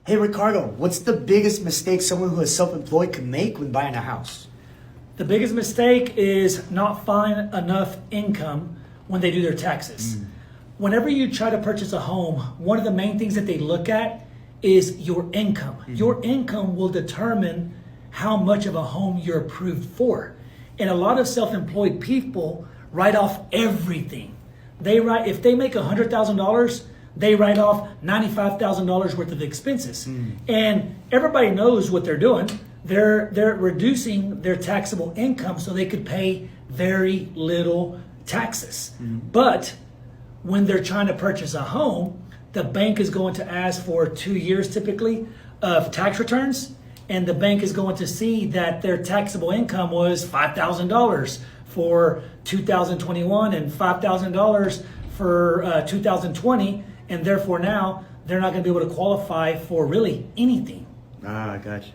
Hey Ricardo, what's the biggest mistake someone who is self-employed can make when buying a house? The biggest mistake is not find enough income when they do their taxes. Whenever you try to purchase a home, one of the main things that they look at is your income. Your income will determine how much of a home you're approved for. And a lot of self-employed people write off everything. If they make $100,000, they write off $95,000 worth of expenses. And everybody knows what they're doing. They're reducing their taxable income so they could pay very little taxes. But when they're trying to purchase a home, the bank is going to ask for 2 years typically of tax returns, and the bank is going to see that their taxable income was $5,000 for 2021 and $5,000 for 2020, and therefore now they're not going to be able to qualify for really anything. Ah, gotcha.